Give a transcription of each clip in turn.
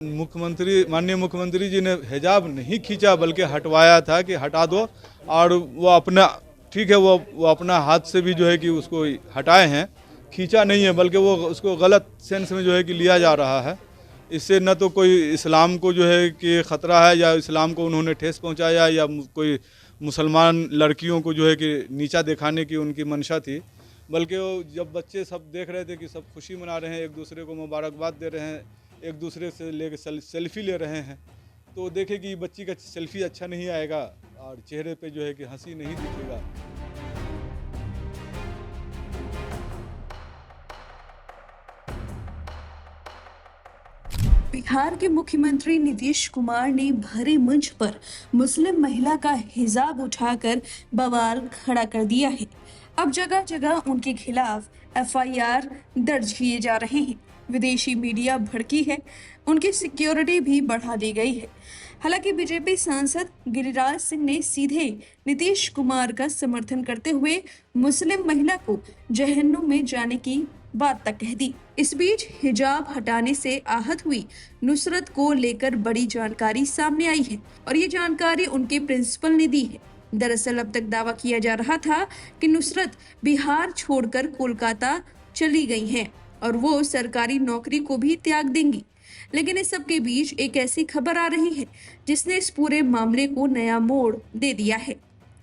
माननीय मुख्यमंत्री जी ने हिजाब नहीं खींचा बल्कि हटवाया था कि हटा दो, और वो अपना ठीक है, वो अपना हाथ से भी जो है कि उसको हटाए हैं, खींचा नहीं है, बल्कि वो उसको गलत सेंस में जो है कि लिया जा रहा है। इससे न तो कोई इस्लाम को जो है कि ख़तरा है, या इस्लाम को उन्होंने ठेस पहुंचाया, या कोई मुसलमान लड़कियों को जो है कि नीचा दिखाने की उनकी मंशा थी। बल्कि वो जब बच्चे सब देख रहे थे कि सब खुशी मना रहे हैं, एक दूसरे को मुबारकबाद दे रहे हैं, एक दूसरे से लेके सेल्फी ले रहे हैं, तो देखे कि बच्ची का सेल्फी अच्छा नहीं आएगा और चेहरे पे जो है कि हंसी नहीं दिखेगा। बिहार के मुख्यमंत्री नीतीश कुमार ने भरे मंच पर मुस्लिम महिला का हिजाब उठाकर बवाल खड़ा कर दिया है। अब जगह जगह उनके खिलाफ एफआईआर दर्ज किए जा रहे हैं। विदेशी मीडिया भड़की है, उनकी सिक्योरिटी भी बढ़ा दी गई है। हालांकि बीजेपी सांसद गिरिराज सिंह ने सीधे नीतीश कुमार का समर्थन करते हुए मुस्लिम महिला को जहन्नुम में जाने की बात तक कह दी। इस बीच हिजाब हटाने से आहत हुई नुसरत को लेकर बड़ी जानकारी सामने आई है, और ये जानकारी उनके प्रिंसिपल ने दी है। दरअसल अब तक दावा किया जा रहा था कि नुसरत बिहार छोड़कर कोलकाता चली गई हैं और वो सरकारी नौकरी को भी त्याग देंगी। लेकिन इस सब के बीच एक ऐसी खबर आ रही है जिसने इस पूरे मामले को नया मोड़ दे दिया है।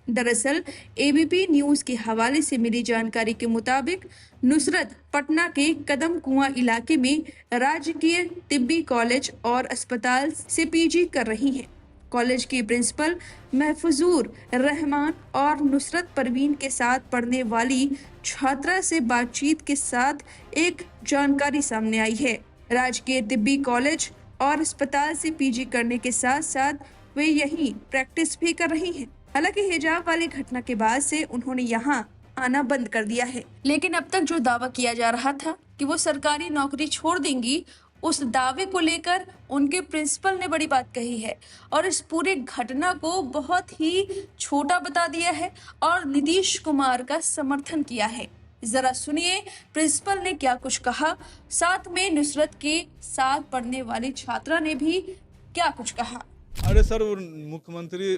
दरअसल एबीपी न्यूज के हवाले से मिली जानकारी के मुताबिक नुसरत पटना के कदम कुआं इलाके में राजकीय तिब्बी कॉलेज और अस्पताल से पीजी कर रही हैं। कॉलेज की प्रिंसिपल महफूजुर रहमान और नुसरत परवीन के साथ पढ़ने वाली छात्रा से बातचीत के साथ एक जानकारी सामने आई है। राजकीय तिब्बी कॉलेज और अस्पताल से पीजी करने के साथ साथ वे यहीं प्रैक्टिस भी कर रही हैं। हालांकि हिजाब वाली घटना के बाद से उन्होंने यहाँ आना बंद कर दिया है, लेकिन अब तक जो दावा किया जा रहा था कि वो सरकारी नौकरी छोड़ देंगी, उस दावे को लेकर उनके प्रिंसिपल ने बड़ी बात कही है और इस पूरी घटना को बहुत ही छोटा बता दिया है और नीतीश कुमार का समर्थन किया है। जरा सुनिए प्रिंसिपल ने क्या कुछ कहा, साथ में नुसरत के साथ पढ़ने वाली छात्रा ने भी क्या कुछ कहा। अरे सर,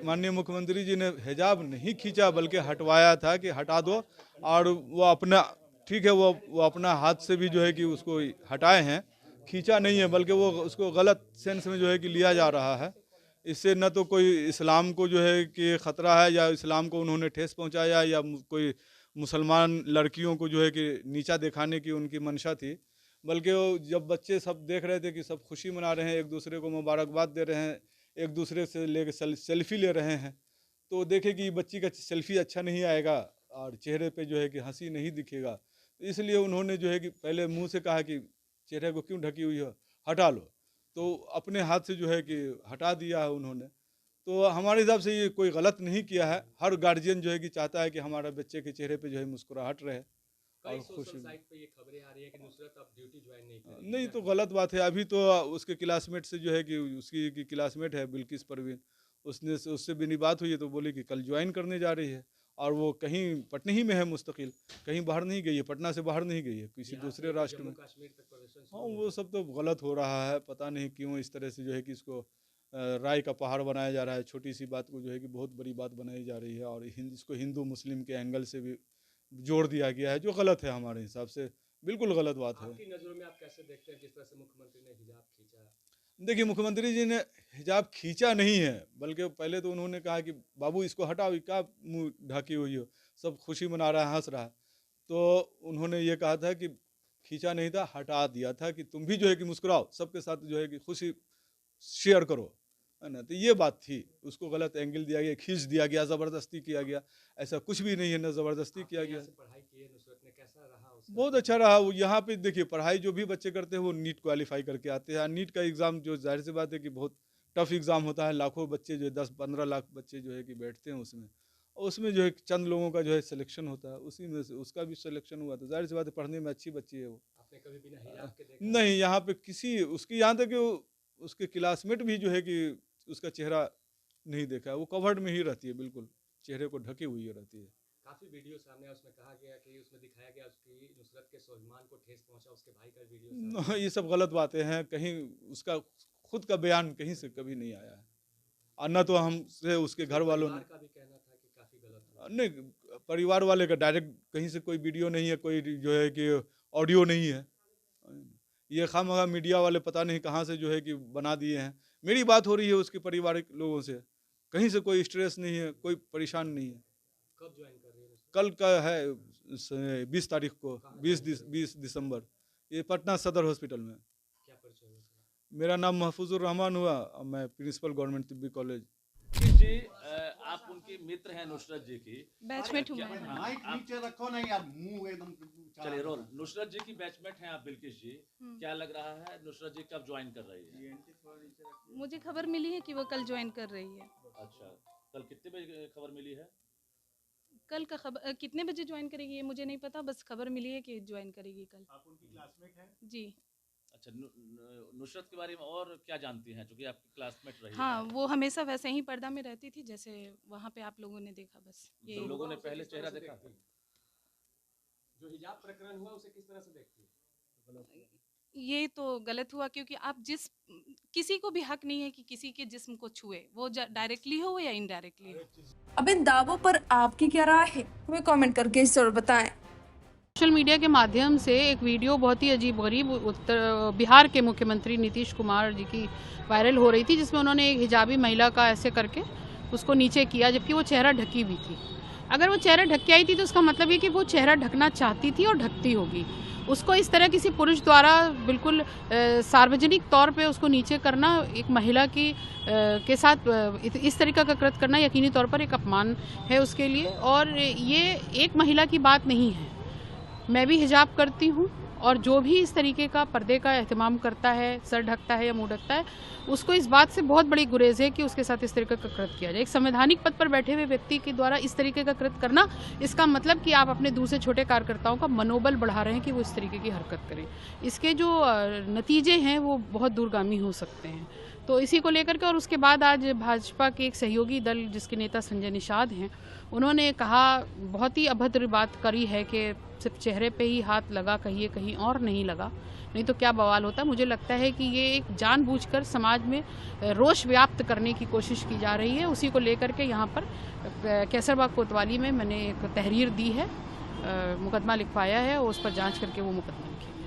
माननीय मुख्यमंत्री जी ने हिजाब नहीं खींचा बल्कि हटवाया था कि हटा दो, और वो अपना ठीक है, वो अपना हाथ से भी जो है कि उसको हटाए हैं, खींचा नहीं है, बल्कि वो उसको गलत सेंस में जो है कि लिया जा रहा है। इससे न तो कोई इस्लाम को जो है कि ख़तरा है, या इस्लाम को उन्होंने ठेस पहुंचाया, या कोई मुसलमान लड़कियों को जो है कि नीचा दिखाने की उनकी मंशा थी। बल्कि वो जब बच्चे सब देख रहे थे कि सब खुशी मना रहे हैं, एक दूसरे को मुबारकबाद दे रहे हैं, एक दूसरे से लेके सेल्फी ले रहे हैं, तो देखे कि बच्ची का सेल्फी अच्छा नहीं आएगा और चेहरे पे जो है कि हंसी नहीं दिखेगा, तो इसलिए उन्होंने जो है कि पहले मुंह से कहा कि चेहरे को क्यों ढकी हुई है, हटा लो, तो अपने हाथ से जो है कि हटा दिया है उन्होंने। तो हमारे हिसाब से ये कोई गलत नहीं किया है। हर गार्जियन जो है कि चाहता है कि हमारा बच्चे के चेहरे पे जो है मुस्कुराहट रहे कई और खुश। सोशल साइट पे ये खबरें आ रही है कि नुसरत अब ड्यूटी ज्वाइन नहीं करेगी, नहीं, क्या तो कहें? गलत बात है। अभी तो उसके क्लासमेट से जो है कि उसकी की क्लासमेट है बिल्किस परवीन, उससे भी बात हुई है, तो बोली कि कल ज्वाइन करने जा रही है, और वो कहीं पटना ही में है मुस्तकिल, कहीं बाहर नहीं गई है, पटना से बाहर नहीं गई है किसी बिहार से दूसरे लेकर राष्ट्र जम्मू में। कश्मीर तक प्रदर्शन हाँ, शुरू हो वो गया। सब तो गलत हो रहा है, पता नहीं क्यों इस तरह से जो है कि इसको राय का पहाड़ बनाया जा रहा है। छोटी सी बात को जो है कि बहुत बड़ी बात बनाई जा रही है, और इसको हिंदू मुस्लिम के एंगल से भी जोड़ दिया गया है, जो गलत है हमारे हिसाब से, बिल्कुल गलत बात है। आपकी नज़रों में आप कैसे देखते हैं जिस तरह से मुख्यमंत्री ने हिजाब खींचा? देखिए, मुख्यमंत्री जी ने हिजाब खींचा नहीं है, बल्कि पहले तो उन्होंने कहा कि बाबू इसको हटाओ, ये क्या मुंह ढकी हुई हो, सब खुशी मना रहा है, हंस रहा है। तो उन्होंने ये कहा था कि खींचा नहीं था, हटा दिया था कि तुम भी जो है कि मुस्कुराओ, सबके साथ जो है कि खुशी शेयर करो, है ना। तो ये बात थी, उसको गलत एंगल दिया गया, खींच दिया गया, ज़बरदस्ती किया गया। ऐसा कुछ भी नहीं है, ना ज़बरदस्ती किया आपने यहाँ गया। से पढ़ाई की है, नुसरत ने कैसा रहा उसका बहुत अच्छा रहा। वो यहाँ पे देखिए, पढ़ाई जो भी बच्चे करते हैं वो नीट क्वालिफाई करके आते हैं। नीट का एग्ज़ाम जो जाहिर सी बात है कि बहुत टफ एग्ज़ाम होता है, लाखों बच्चे जो है 10-15 लाख बच्चे जो है कि बैठते हैं उसमें, और उसमें जो है चंद लोगों का जो है सिलेक्शन होता है, उसी में से उसका भी सिलेक्शन हुआ। तो जाहिर सी बात है, पढ़ने में अच्छी बच्ची है वो। आपने कभी बिना हिजाब के देखा? नहीं, यहाँ पे किसी उसकी, यहाँ तक कि उसके क्लासमेट भी जो है कि उसका चेहरा नहीं देखा है। वो कवर्ड में ही रहती है, बिल्कुल चेहरे को ढकी हुई रहती है। काफी वीडियो सामने आया, उसमें कहा गया कि उसमें दिखाया गया उसकी नुसरत के स्वाभिमान को ठेस पहुंचा, उसके भाई का वीडियो सामने आया। ये सब गलत बातें हैं। कहीं उसका खुद का बयान कहीं से कभी नहीं आया है, और न तो हमसे उसके घर वालों ने। का भी कहना था कि काफी गलत था। नहीं, परिवार वाले का डायरेक्ट कहीं से कोई वीडियो नहीं है, कोई जो है कि ऑडियो नहीं है। ये खामखा मीडिया वाले पता नहीं कहाँ से जो है कि बना दिए हैं। मेरी बात हो रही है उसके पारिवारिक लोगों से, कहीं से कोई स्ट्रेस नहीं है, कोई परेशान नहीं है। कब ज्वाइन कर रही है? कल का है 20 तारीख को, 20 दिसंबर, ये पटना सदर हॉस्पिटल में। क्या परिचय हुआ सर? मेरा नाम महफूजुर रहमान हुआ और मैं प्रिंसिपल गवर्नमेंट तिब्बी कॉलेज। जी आप उनके मित्र हैं नुसरत जी की, बैचमेट हूँ मैं। माइक नीचे रखो ना यार, मुंह एकदम चलिए रोल। नुसरत जी की बैचमेट हैं आप बिल्किस जी, क्या लग रहा है नुसरत जी कब ज्वाइन कर रही है? मुझे खबर मिली है कि वो कल ज्वाइन कर रही है। अच्छा, कल कितने बजे खबर मिली है? कल का खबर कितने बजे ज्वाइन करेगी ये मुझे नहीं पता, बस खबर मिली है कि ज्वाइन करेगी कल। आप उनकी क्लासमेट हैं? जी अच्छा, नुसरत के बारे में और क्या जानती हैं, क्योंकि आपकी क्लासमेट रही हाँ, है। वो हमेशा वैसे ही पर्दा में रहती थी जैसे वहाँ पे आप लोगों ने देखा, बस तो ये लोगों ने उसे पहले किस तरह चेहरा से देखा। देखती? जो हिजाब प्रकरण हुआ उसे किस तरह से देखती है? ये तो गलत हुआ, क्योंकि आप किसी को भी हक नहीं है कि किसी के जिस्म को छुए, वो डायरेक्टली हो या इनडायरेक्टली हो। अब इन दावों पर आपकी क्या राय है, हमें कमेंट करके जरूर बताएं। सोशल मीडिया के माध्यम से एक वीडियो बहुत ही अजीबगरीब बिहार के मुख्यमंत्री नीतीश कुमार जी की वायरल हो रही थी, जिसमें उन्होंने एक हिजाबी महिला का ऐसे करके उसको नीचे किया, जबकि वो चेहरा ढकी हुई थी। अगर वो चेहरा ढक के आई थी तो उसका मतलब ये कि वो चेहरा ढकना चाहती थी और ढकती होगी। उसको इस तरह किसी पुरुष द्वारा बिल्कुल सार्वजनिक तौर पे उसको नीचे करना, एक महिला की के साथ इस तरीका का कृत्य करना यकीनी तौर पर एक अपमान है उसके लिए। और ये एक महिला की बात नहीं है, मैं भी हिजाब करती हूँ, और जो भी इस तरीके का पर्दे का एहतमाम करता है, सर ढकता है या मुंह ढकता है, उसको इस बात से बहुत बड़ी गुरेज है कि उसके साथ इस तरीके का कृत्य किया जाए। एक संवैधानिक पद पर बैठे हुए व्यक्ति के द्वारा इस तरीके का कृत्य करना, इसका मतलब कि आप अपने दूसरे छोटे कार्यकर्ताओं का मनोबल बढ़ा रहे हैं कि वो इस तरीके की हरकत करें। इसके जो नतीजे हैं वो बहुत दूरगामी हो सकते हैं। तो इसी को लेकर के, और उसके बाद आज भाजपा के एक सहयोगी दल जिसके नेता संजय निषाद हैं, उन्होंने कहा, बहुत ही अभद्र बात करी है कि सिर्फ चेहरे पे ही हाथ लगा, कहिए कहीं और नहीं लगा, नहीं तो क्या बवाल होता। मुझे लगता है कि ये एक जानबूझकर समाज में रोष व्याप्त करने की कोशिश की जा रही है। उसी को लेकर के यहाँ पर कैसरबाग कोतवाली में मैंने एक तहरीर दी है, मुकदमा लिखवाया है, और उस पर जांच करके वो मुकदमा लिखेंगे।